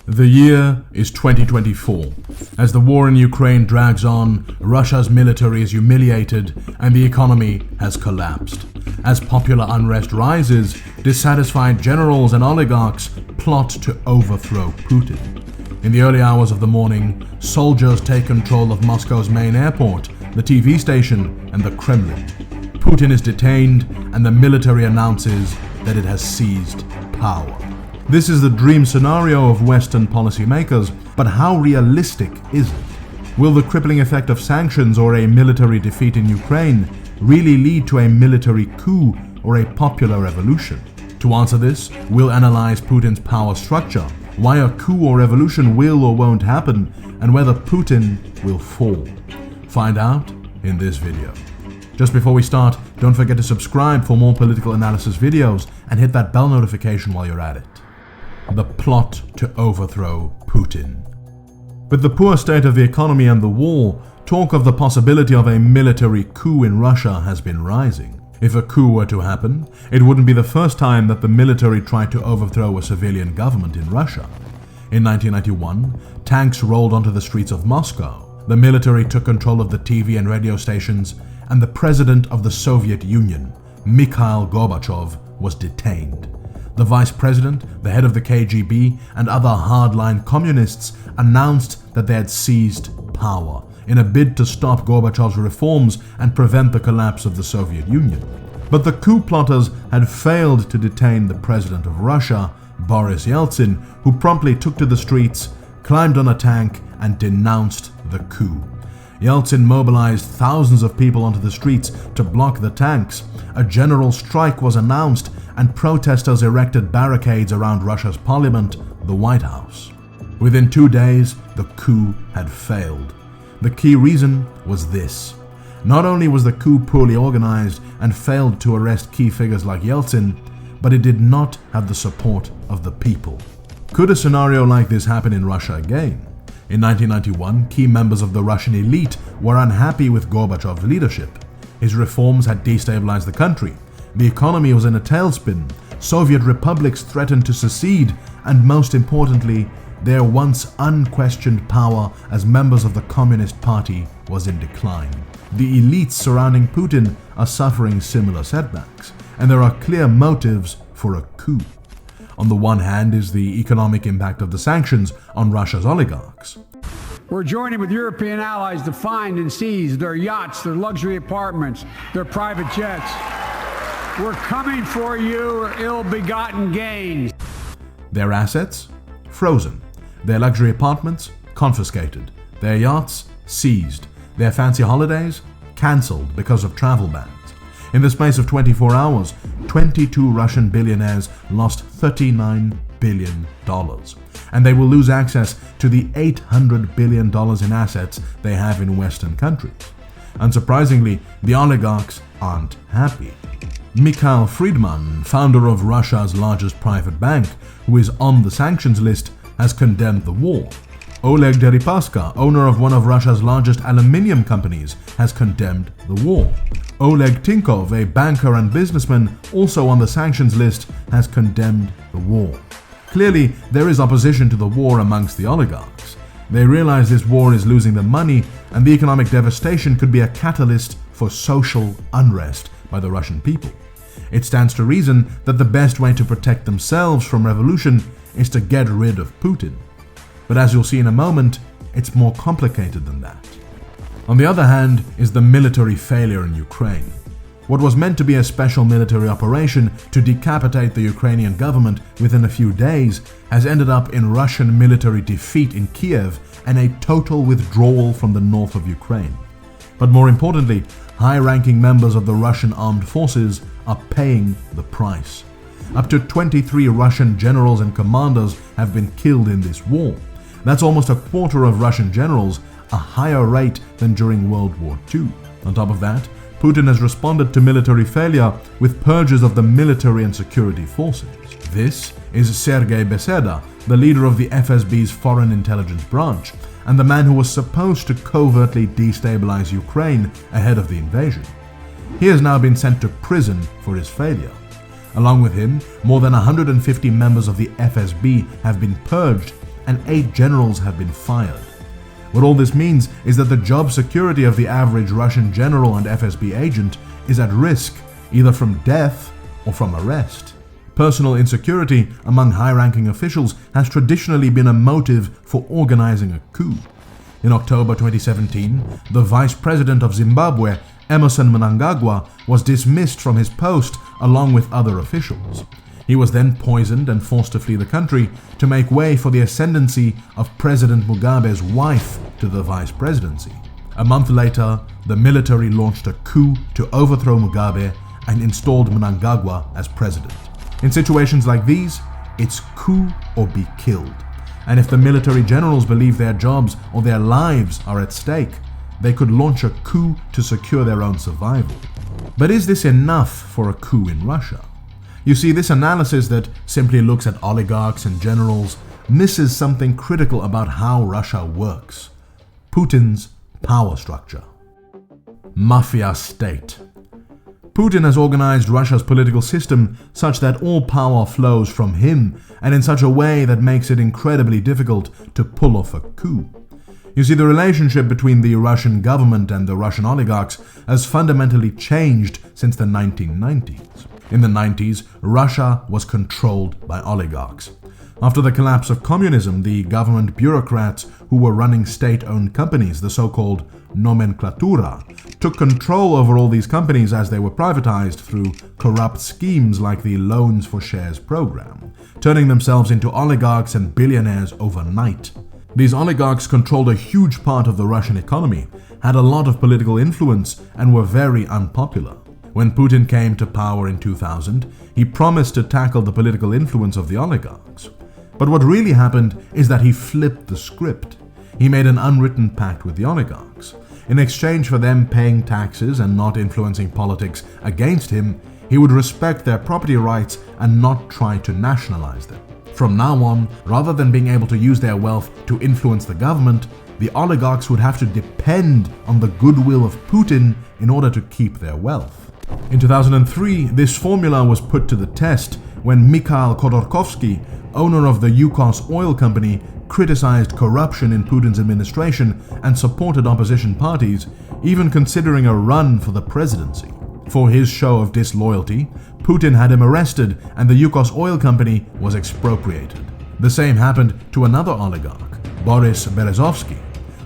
The year is 2024. As the war in Ukraine drags on, Russia's military is humiliated and the economy has collapsed. As popular unrest rises, dissatisfied generals and oligarchs plot to overthrow Putin. In the early hours of the morning, soldiers take control of Moscow's main airport, the TV station, and the Kremlin. Putin is detained and the military announces that it has seized power. This is the dream scenario of Western policymakers, but how realistic is it? Will the crippling effect of sanctions or a military defeat in Ukraine really lead to a military coup or a popular revolution? To answer this, we'll analyze Putin's power structure, why a coup or revolution will or won't happen, and whether Putin will fall. Find out in this video. Just before we start, don't forget to subscribe for more political analysis videos and hit that bell notification while you're at it. The plot to overthrow Putin. With the poor state of the economy and the war, talk of the possibility of a military coup in Russia has been rising. If a coup were to happen, it wouldn't be the first time that the military tried to overthrow a civilian government in Russia. In 1991, tanks rolled onto the streets of Moscow. The military took control of the TV and radio stations, and the president of the Soviet Union, Mikhail Gorbachev, was detained. The vice president, the head of the KGB, and other hardline communists announced that they had seized power in a bid to stop Gorbachev's reforms and prevent the collapse of the Soviet Union. But the coup plotters had failed to detain the president of Russia, Boris Yeltsin, who promptly took to the streets, climbed on a tank, and denounced the coup. Yeltsin mobilized thousands of people onto the streets to block the tanks. A general strike was announced, and protesters erected barricades around Russia's parliament, the White House. Within 2 days, the coup had failed. The key reason was this. Not only was the coup poorly organized and failed to arrest key figures like Yeltsin, but it did not have the support of the people. Could a scenario like this happen in Russia again? In 1991, key members of the Russian elite were unhappy with Gorbachev's leadership. His reforms had destabilized the country. The economy was in a tailspin. Soviet republics threatened to secede, and most importantly, their once unquestioned power as members of the Communist Party was in decline. The elites surrounding Putin are suffering similar setbacks, and there are clear motives for a coup. On the one hand is the economic impact of the sanctions on Russia's oligarchs. We're joining with European allies to find and seize their yachts, their luxury apartments, their private jets. We're coming for your ill-begotten gains. Their assets? Frozen. Their luxury apartments? Confiscated. Their yachts? Seized. Their fancy holidays? Cancelled because of travel bans. In the space of 24 hours, 22 Russian billionaires lost $39 billion. And they will lose access to the $800 billion in assets they have in Western countries. Unsurprisingly, the oligarchs aren't happy. Mikhail Friedman, founder of Russia's largest private bank, who is on the sanctions list, has condemned the war. Oleg Deripaska, owner of one of Russia's largest aluminium companies, has condemned the war. Oleg Tinkov, a banker and businessman also on the sanctions list, has condemned the war. Clearly, there is opposition to the war amongst the oligarchs. They realize this war is losing them money, and the economic devastation could be a catalyst for social unrest by the Russian people. It stands to reason that the best way to protect themselves from revolution is to get rid of Putin. But as you'll see in a moment, it's more complicated than that. On the other hand is the military failure in Ukraine. What was meant to be a special military operation to decapitate the Ukrainian government within a few days has ended up in Russian military defeat in Kiev and a total withdrawal from the north of Ukraine. But more importantly, high-ranking members of the Russian armed forces are paying the price. Up to 23 Russian generals and commanders have been killed in this war. That's almost a quarter of Russian generals, a higher rate than during World War II. On top of that, Putin has responded to military failure with purges of the military and security forces. This is Sergei Beseda, the leader of the FSB's foreign intelligence branch, and the man who was supposed to covertly destabilize Ukraine ahead of the invasion. He has now been sent to prison for his failure. Along with him, more than 150 members of the FSB have been purged, and 8 generals have been fired. What all this means is that the job security of the average Russian general and FSB agent is at risk, either from death or from arrest. Personal insecurity among high-ranking officials has traditionally been a motive for organizing a coup. In October 2017, the vice president of Zimbabwe, Emmerson Mnangagwa, was dismissed from his post along with other officials. He was then poisoned and forced to flee the country to make way for the ascendancy of President Mugabe's wife to the vice presidency. A month later, the military launched a coup to overthrow Mugabe and installed Mnangagwa as president. In situations like these, it's coup or be killed. And if the military generals believe their jobs or their lives are at stake, they could launch a coup to secure their own survival. But is this enough for a coup in Russia? You see, this analysis that simply looks at oligarchs and generals misses something critical about how Russia works: Putin's power structure. Mafia State. Putin has organized Russia's political system such that all power flows from him, and in such a way that makes it incredibly difficult to pull off a coup. You see, the relationship between the Russian government and the Russian oligarchs has fundamentally changed since the 1990s. In the 90s, Russia was controlled by oligarchs. After the collapse of communism, the government bureaucrats who were running state-owned companies, the so-called nomenklatura, took control over all these companies as they were privatized through corrupt schemes like the Loans for Shares program, turning themselves into oligarchs and billionaires overnight. These oligarchs controlled a huge part of the Russian economy, had a lot of political influence, and were very unpopular. When Putin came to power in 2000, he promised to tackle the political influence of the oligarchs. But what really happened is that he flipped the script. He made an unwritten pact with the oligarchs. In exchange for them paying taxes and not influencing politics against him, he would respect their property rights and not try to nationalize them. From now on, rather than being able to use their wealth to influence the government, the oligarchs would have to depend on the goodwill of Putin in order to keep their wealth. In 2003, this formula was put to the test when Mikhail Khodorkovsky, owner of the Yukos oil company, criticized corruption in Putin's administration and supported opposition parties, even considering a run for the presidency. For his show of disloyalty, Putin had him arrested and the Yukos oil company was expropriated. The same happened to another oligarch, Boris Berezovsky.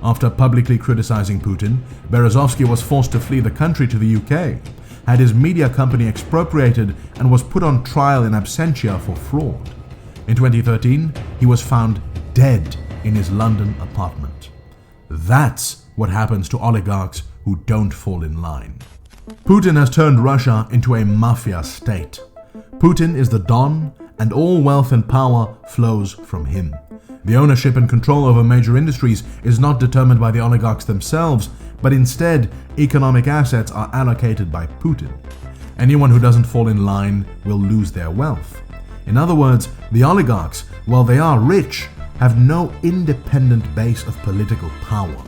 After publicly criticizing Putin, Berezovsky was forced to flee the country to the UK, had his media company expropriated, and was put on trial in absentia for fraud. In 2013, he was found dead in his London apartment. That's what happens to oligarchs who don't fall in line. Putin has turned Russia into a mafia state. Putin is the Don, and all wealth and power flows from him. The ownership and control over major industries is not determined by the oligarchs themselves, but instead, economic assets are allocated by Putin. Anyone who doesn't fall in line will lose their wealth. In other words, the oligarchs, while they are rich, have no independent base of political power.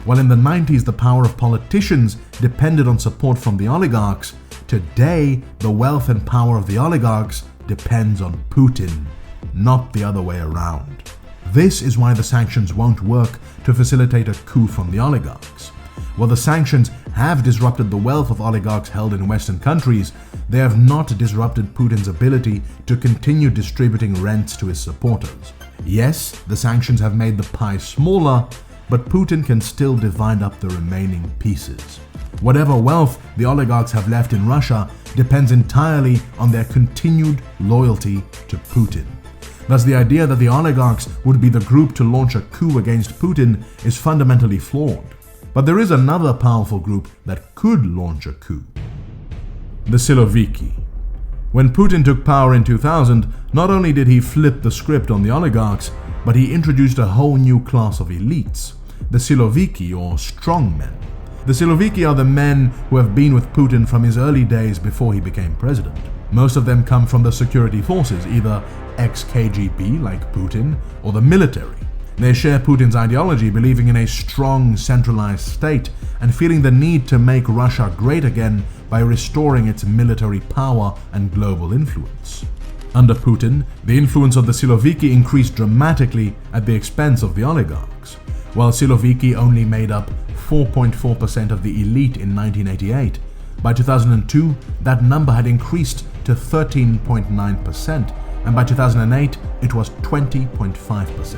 While in the 90s the power of politicians depended on support from the oligarchs, today the wealth and power of the oligarchs depends on Putin, not the other way around. This is why the sanctions won't work to facilitate a coup from the oligarchs. While the sanctions have disrupted the wealth of oligarchs held in Western countries, they have not disrupted Putin's ability to continue distributing rents to his supporters. Yes, the sanctions have made the pie smaller, but Putin can still divide up the remaining pieces. Whatever wealth the oligarchs have left in Russia depends entirely on their continued loyalty to Putin. Thus, the idea that the oligarchs would be the group to launch a coup against Putin is fundamentally flawed. But there is another powerful group that could launch a coup: the Siloviki. When Putin took power in 2000, not only did he flip the script on the oligarchs, but he introduced a whole new class of elites, the Siloviki, or strongmen. The Siloviki are the men who have been with Putin from his early days before he became president. Most of them come from the security forces, either ex-KGB like Putin, or the military. They share Putin's ideology, believing in a strong, centralized state and feeling the need to make Russia great again by restoring its military power and global influence. Under Putin, the influence of the Siloviki increased dramatically at the expense of the oligarchs. While Siloviki only made up 4.4% of the elite in 1988, by 2002 that number had increased to 13.9%, and by 2008 it was 20.5%.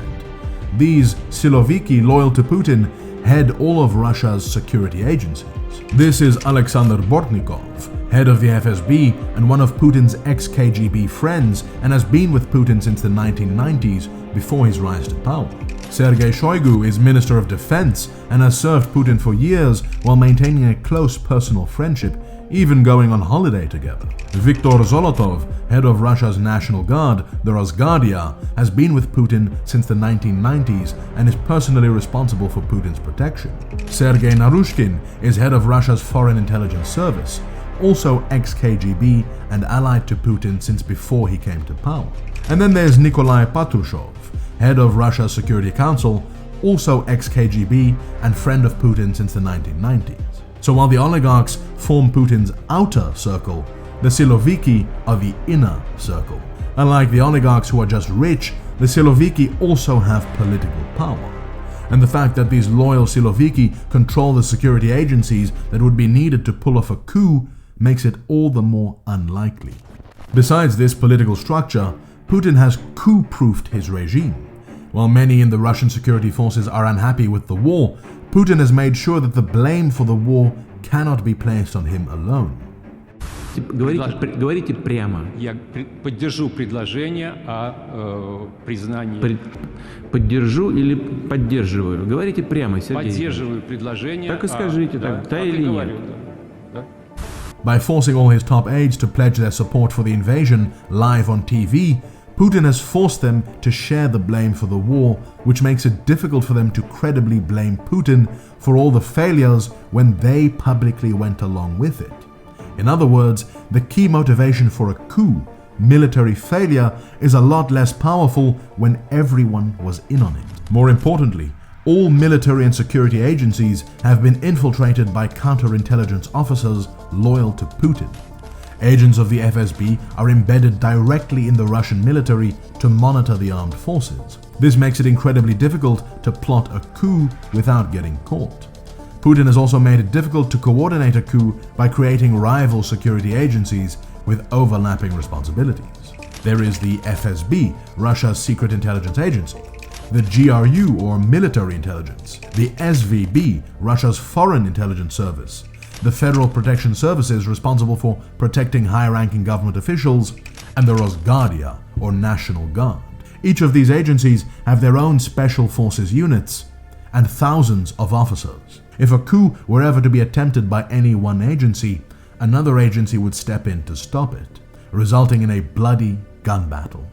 These Siloviki loyal to Putin head all of Russia's security agencies. This is Alexander Bortnikov, head of the FSB and one of Putin's ex-KGB friends, and has been with Putin since the 1990s before his rise to power. Sergei Shoigu is Minister of Defense and has served Putin for years while maintaining a close personal friendship, even going on holiday together. Viktor Zolotov, head of Russia's National Guard, the Rosguardia, has been with Putin since the 1990s and is personally responsible for Putin's protection. Sergei Narushkin is head of Russia's Foreign Intelligence Service, also ex-KGB and allied to Putin since before he came to power. And then there's Nikolai Patrushev, head of Russia's Security Council, also ex-KGB and friend of Putin since the 1990s. So while the oligarchs form Putin's outer circle, the Siloviki are the inner circle. Unlike the oligarchs who are just rich, the Siloviki also have political power. And the fact that these loyal Siloviki control the security agencies that would be needed to pull off a coup makes it all the more unlikely. Besides this political structure, Putin has coup-proofed his regime. While many in the Russian security forces are unhappy with the war, Putin has made sure that the blame for the war cannot be placed on him alone. Говорите прямо. Я поддержу предложение о признании. Поддержу или поддерживаю? Говорите прямо, Сергей. Поддерживаю предложение. Так и скажите, да или нет. By forcing all his top aides to pledge their support for the invasion live on TV, Putin has forced them to share the blame for the war, which makes it difficult for them to credibly blame Putin for all the failures when they publicly went along with it. In other words, the key motivation for a coup, military failure, is a lot less powerful when everyone was in on it. More importantly, all military and security agencies have been infiltrated by counterintelligence officers loyal to Putin. Agents of the FSB are embedded directly in the Russian military to monitor the armed forces. This makes it incredibly difficult to plot a coup without getting caught. Putin has also made it difficult to coordinate a coup by creating rival security agencies with overlapping responsibilities. There is the FSB, Russia's secret intelligence agency, the GRU or military intelligence, the SVB, Russia's foreign intelligence service, the Federal Protection Services responsible for protecting high-ranking government officials, and the Rosguardia or National Guard. Each of these agencies have their own special forces units and thousands of officers. If a coup were ever to be attempted by any one agency, another agency would step in to stop it, resulting in a bloody gun battle.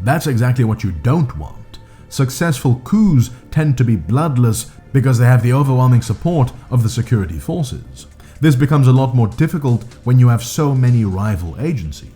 That's exactly what you don't want. Successful coups tend to be bloodless because they have the overwhelming support of the security forces. This becomes a lot more difficult when you have so many rival agencies.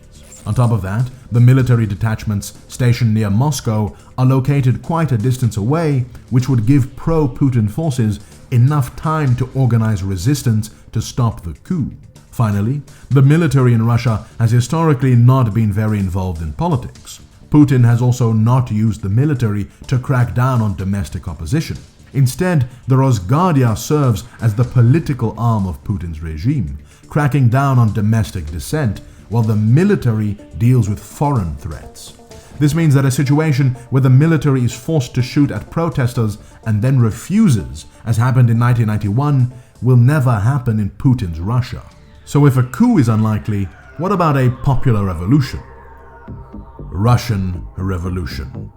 On top of that, the military detachments stationed near Moscow are located quite a distance away, which would give pro-Putin forces enough time to organize resistance to stop the coup. Finally, the military in Russia has historically not been very involved in politics. Putin has also not used the military to crack down on domestic opposition. Instead, the Rosguardia serves as the political arm of Putin's regime, cracking down on domestic dissent, while the military deals with foreign threats. This means that a situation where the military is forced to shoot at protesters and then refuses, as happened in 1991, will never happen in Putin's Russia. So if a coup is unlikely, what about a popular revolution? Russian Revolution.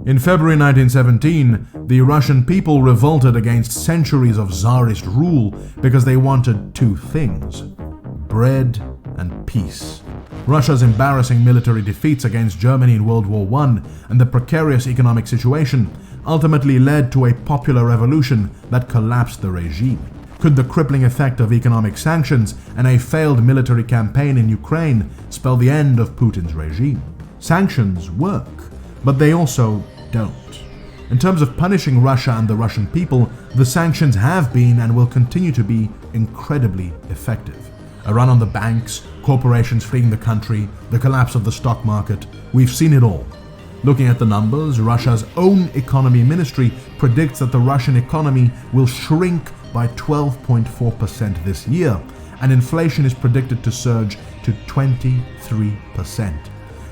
In February 1917, the Russian people revolted against centuries of Tsarist rule because they wanted two things: bread and peace. Russia's embarrassing military defeats against Germany in World War I and the precarious economic situation ultimately led to a popular revolution that collapsed the regime. Could the crippling effect of economic sanctions and a failed military campaign in Ukraine spell the end of Putin's regime? Sanctions work, but they also don't. In terms of punishing Russia and the Russian people, the sanctions have been and will continue to be incredibly effective. A run on the banks, corporations fleeing the country, the collapse of the stock market. We've seen it all. Looking at the numbers, Russia's own economy ministry predicts that the Russian economy will shrink by 12.4% this year, and inflation is predicted to surge to 23%.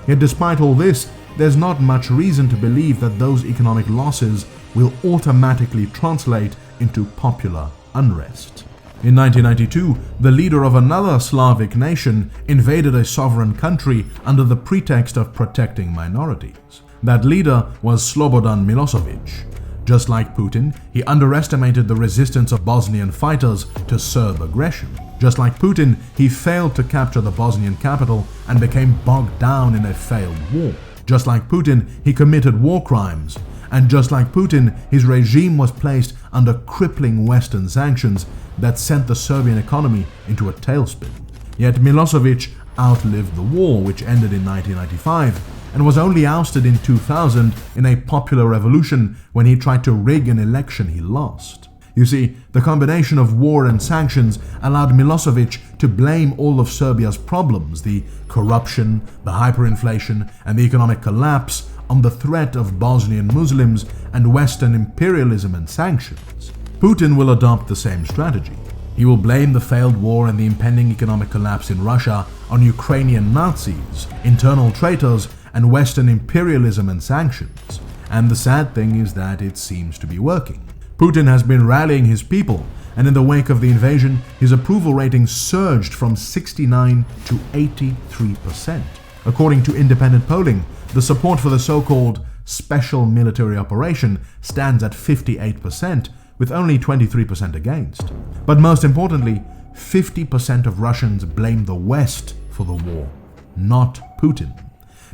Yet despite all this, there's not much reason to believe that those economic losses will automatically translate into popular unrest. In 1992, the leader of another Slavic nation invaded a sovereign country under the pretext of protecting minorities. That leader was Slobodan Milosevic. Just like Putin, he underestimated the resistance of Bosnian fighters to Serb aggression. Just like Putin, he failed to capture the Bosnian capital and became bogged down in a failed war. Just like Putin, he committed war crimes. And just like Putin, his regime was placed under crippling Western sanctions that sent the Serbian economy into a tailspin. Yet Milosevic outlived the war, which ended in 1995, and was only ousted in 2000 in a popular revolution when he tried to rig an election he lost. You see, the combination of war and sanctions allowed Milosevic to blame all of Serbia's problems, the corruption, the hyperinflation, and the economic collapse, on the threat of Bosnian Muslims and Western imperialism and sanctions. Putin will adopt the same strategy. He will blame the failed war and the impending economic collapse in Russia on Ukrainian Nazis, internal traitors, and Western imperialism and sanctions. And the sad thing is that it seems to be working. Putin has been rallying his people, and in the wake of the invasion, his approval rating surged from 69 to 83%. According to independent polling, the support for the so-called special military operation stands at 58%, with only 23% against. But most importantly, 50% of Russians blame the West for the war, not Putin.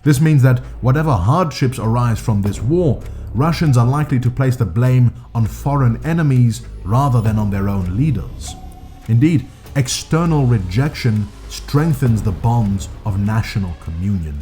This means that whatever hardships arise from this war, Russians are likely to place the blame on foreign enemies rather than on their own leaders. Indeed, external rejection strengthens the bonds of national communion.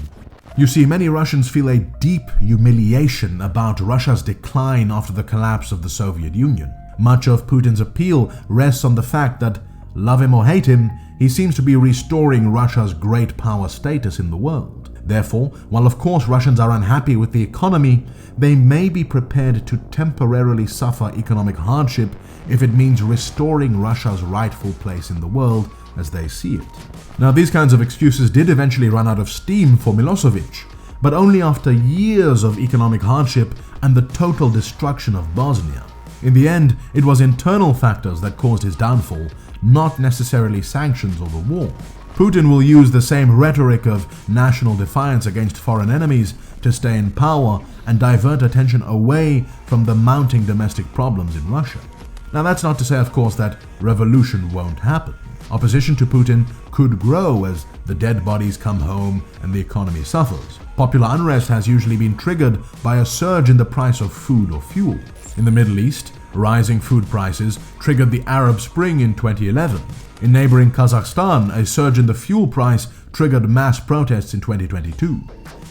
You see, many Russians feel a deep humiliation about Russia's decline after the collapse of the Soviet Union. Much of Putin's appeal rests on the fact that, love him or hate him, he seems to be restoring Russia's great power status in the world. Therefore, while of course Russians are unhappy with the economy, they may be prepared to temporarily suffer economic hardship if it means restoring Russia's rightful place in the world as they see it. Now, these kinds of excuses did eventually run out of steam for Milosevic, but only after years of economic hardship and the total destruction of Bosnia. In the end, it was internal factors that caused his downfall, not necessarily sanctions or the war. Putin will use the same rhetoric of national defiance against foreign enemies to stay in power and divert attention away from the mounting domestic problems in Russia. Now, that's not to say, of course, that revolution won't happen. Opposition to Putin could grow as the dead bodies come home and the economy suffers. Popular unrest has usually been triggered by a surge in the price of food or fuel. In the Middle East, rising food prices triggered the Arab Spring in 2011. In neighboring Kazakhstan, a surge in the fuel price triggered mass protests in 2022.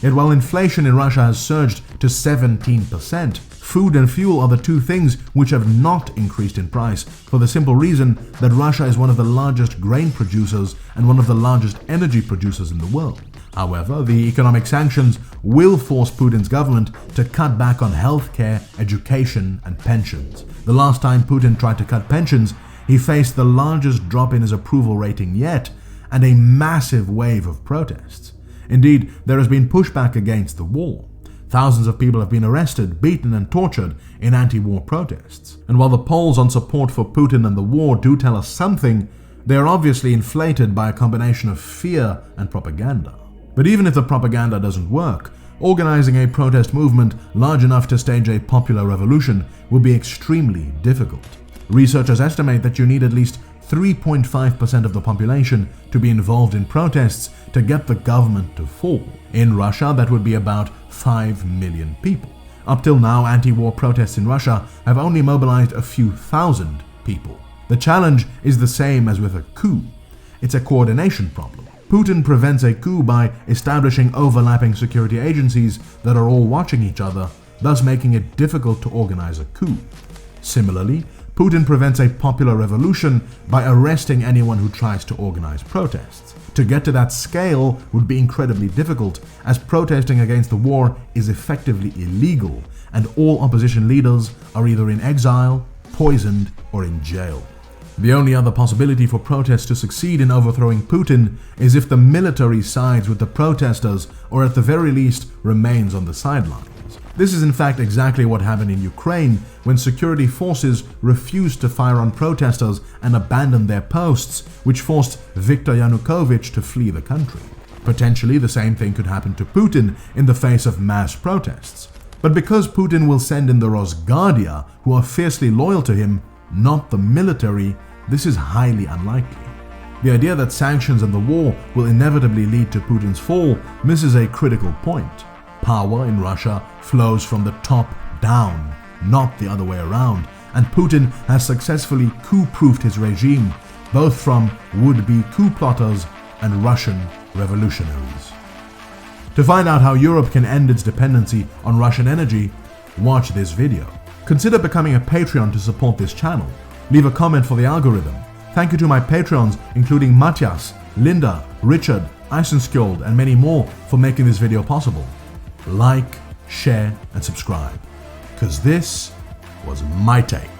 Yet while inflation in Russia has surged to 17%, food and fuel are the two things which have not increased in price, for the simple reason that Russia is one of the largest grain producers and one of the largest energy producers in the world. However, the economic sanctions will force Putin's government to cut back on healthcare, education, and pensions. The last time Putin tried to cut pensions, he faced the largest drop in his approval rating yet and a massive wave of protests. Indeed, there has been pushback against the war. Thousands of people have been arrested, beaten, and tortured in anti-war protests. And while the polls on support for Putin and the war do tell us something, they are obviously inflated by a combination of fear and propaganda. But even if the propaganda doesn't work, organizing a protest movement large enough to stage a popular revolution will be extremely difficult. Researchers estimate that you need at least 3.5% of the population to be involved in protests to get the government to fall. In Russia, that would be about 5 million people. Up till now, anti-war protests in Russia have only mobilized a few thousand people. The challenge is the same as with a coup. It's a coordination problem. Putin prevents a coup by establishing overlapping security agencies that are all watching each other, thus making it difficult to organize a coup. Similarly, Putin prevents a popular revolution by arresting anyone who tries to organize protests. To get to that scale would be incredibly difficult, as protesting against the war is effectively illegal, and all opposition leaders are either in exile, poisoned, or in jail. The only other possibility for protests to succeed in overthrowing Putin is if the military sides with the protesters, or at the very least remains on the sidelines. This is in fact exactly what happened in Ukraine when security forces refused to fire on protesters and abandoned their posts, which forced Viktor Yanukovych to flee the country. Potentially the same thing could happen to Putin in the face of mass protests. But because Putin will send in the Rosguardia, who are fiercely loyal to him, not the military, this is highly unlikely. The idea that sanctions and the war will inevitably lead to Putin's fall misses a critical point. Power in Russia flows from the top down, not the other way around, and Putin has successfully coup-proofed his regime, both from would-be coup plotters and Russian revolutionaries. To find out how Europe can end its dependency on Russian energy, watch this video. Consider becoming a Patreon to support this channel. Leave a comment for the algorithm. Thank you to my Patreons, including Matthias, Linda, Richard, Eisenskjold, and many more for making this video possible. Like, share, and subscribe, because this was my take.